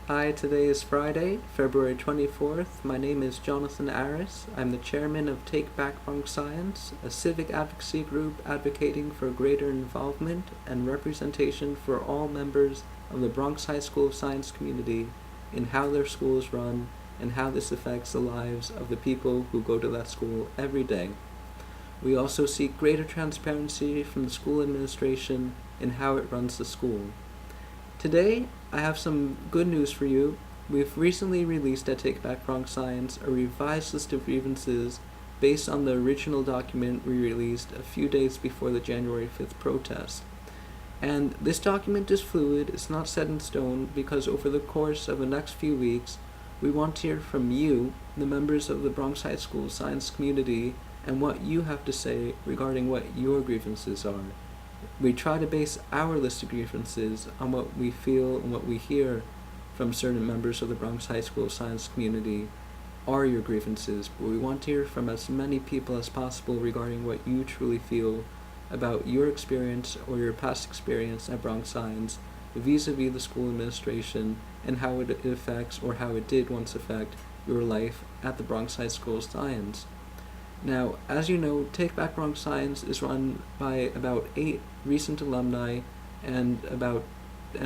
Hi, today is Friday, February 24th. My name is Jonathan Aris. I'm the chairman of Take Bronx Science, a civic advocacy group advocating for greater involvement and representation for all members of the Bronx High School of Science community in how their school is run and how this affects the lives of the people who go to that school every day. We also seek greater transparency from the school administration in how it runs the school. Today, I have some good news for you. We've recently released at Take Bronx Science a revised list of grievances based on the original document we released a few days before the January 5th protest. And this document is fluid, it's not set in stone, because over the course of the next few weeks, we want to hear from you, the members of the Bronx High School science community, and what you have to say regarding what your grievances are. We try to base our list of grievances on what we feel and what we hear from certain members of the Bronx High School science community are your grievances, but we want to hear from as many people as possible regarding what you truly feel about your experience or your past experience at Bronx Science vis-a-vis the school administration and how it affects or how it did once affect your life at the Bronx High School Science. Now, as you know, Take Bronx Science is run by about 8 recent alumni and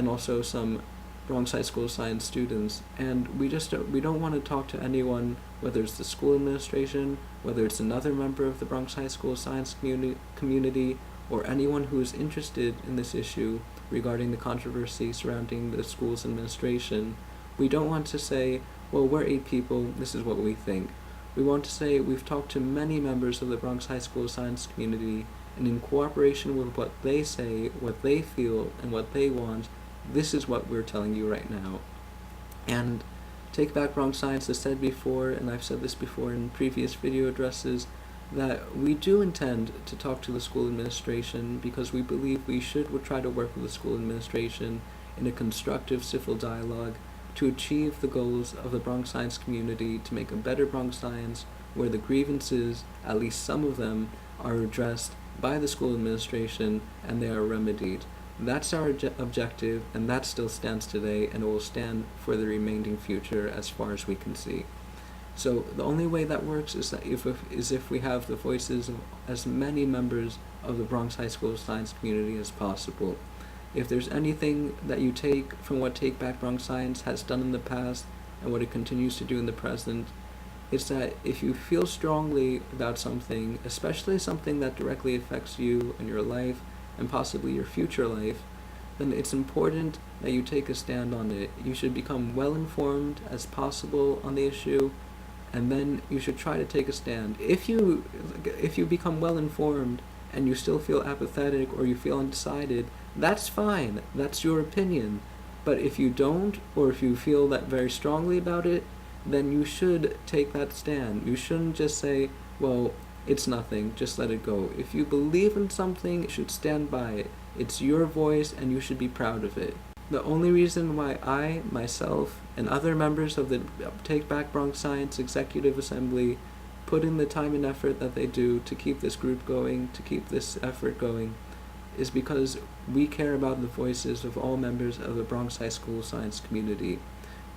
also some Bronx High School science students, and we don't want to talk to anyone, whether it's the school administration, whether it's another member of the Bronx High School science community, or anyone who is interested in this issue regarding the controversy surrounding the school's administration. We don't want to say, well, we're 8 people, this is what we think. We want to say we've talked to many members of the Bronx High School science community, and in cooperation with what they say, what they feel, and what they want, this is what we're telling you right now. And Take Bronx Science has said before, and I've said this before in previous video addresses, that we do intend to talk to the school administration because we believe we should try to work with the school administration in a constructive civil dialogue to achieve the goals of the Bronx Science community, to make a better Bronx Science where the grievances, at least some of them, are addressed by the school administration and they are remedied. That's our objective, and that still stands today, and it will stand for the remaining future as far as we can see. So the only way that works is that if we have the voices of as many members of the Bronx High School science community as possible. If there's anything that you take from what Take Bronx Science has done in the past and what it continues to do in the present, it's that if you feel strongly about something, especially something that directly affects you and your life and possibly your future life, then it's important that you take a stand on it. You should become well informed as possible on the issue, and then you should try to take a stand. If you become well informed and you still feel apathetic or you feel undecided, that's fine. That's your opinion. But if you don't, or if you feel that very strongly about it, then you should take that stand. You shouldn't just say, well, it's nothing, just let it go. If you believe in something, you should stand by it. It's your voice and you should be proud of it. The only reason why I, myself, and other members of the Take Bronx Science Executive Assembly put in the time and effort that they do to keep this group going, to keep this effort going, is because we care about the voices of all members of the Bronx High School science community.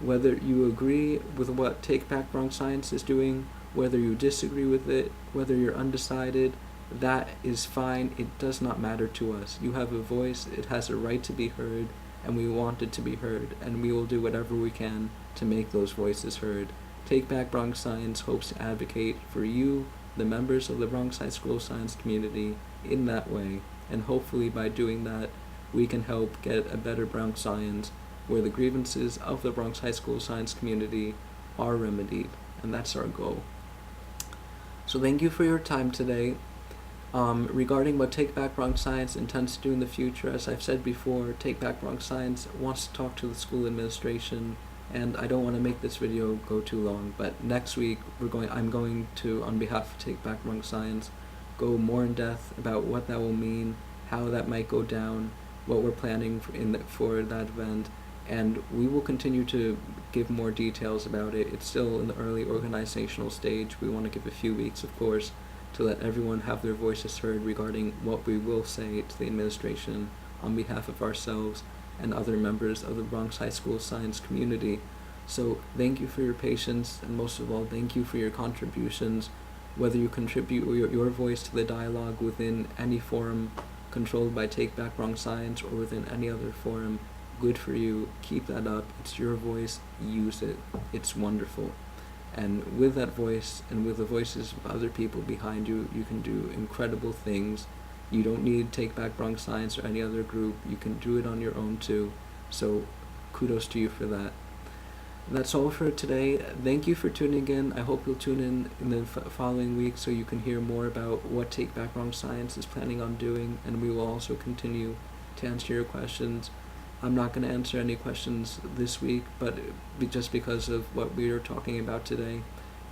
Whether you agree with what Take Bronx Science is doing, whether you disagree with it, whether you're undecided, that is fine. It does not matter to us. You have a voice, it has a right to be heard, and we want it to be heard, and we will do whatever we can to make those voices heard. Take Bronx Science hopes to advocate for you, the members of the Bronx High School science community, in that way, and hopefully by doing that, we can help get a better Bronx Science where the grievances of the Bronx High School science community are remedied, and that's our goal. So thank you for your time today. Regarding what Take Bronx Science intends to do in the future, as I've said before, Take Bronx Science wants to talk to the school administration, and I don't want to make this video go too long, but next week I'm going to, on behalf of Take Bronx Science, go more in depth about what that will mean, how that might go down, what we're planning for that event, and we will continue to give more details about it. It's still in the early organizational stage. We want to give a few weeks, of course, to let everyone have their voices heard regarding what we will say to the administration on behalf of ourselves and other members of the Bronx High School science community. So thank you for your patience, and most of all, thank you for your contributions. Whether you contribute your voice to the dialogue within any forum controlled by Take Back Bronx Science or within any other forum, good for you. Keep that up. It's your voice. Use it. It's wonderful. And with that voice and with the voices of other people behind you, you can do incredible things. You don't need Take Back Bronx Science or any other group. You can do it on your own too. So kudos to you for that. That's all for today. Thank you for tuning in. I hope you'll tune in the following week so you can hear more about what Take Back Bronx Science is planning on doing, and we will also continue to answer your questions. I'm not going to answer any questions this week, but just because of what we are talking about today.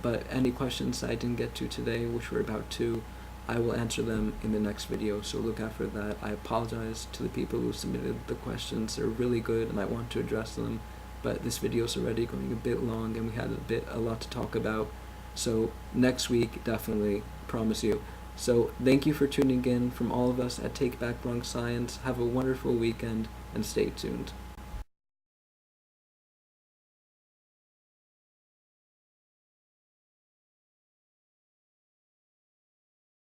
But any questions I didn't get to today, which we're about to, I will answer them in the next video, so look out for that. I apologize to the people who submitted the questions. They're really good and I want to address them, but this video is already going a bit long and we had a lot to talk about. So next week, definitely, promise you. So thank you for tuning in. From all of us at Take Back Bronx Science, have a wonderful weekend and stay tuned.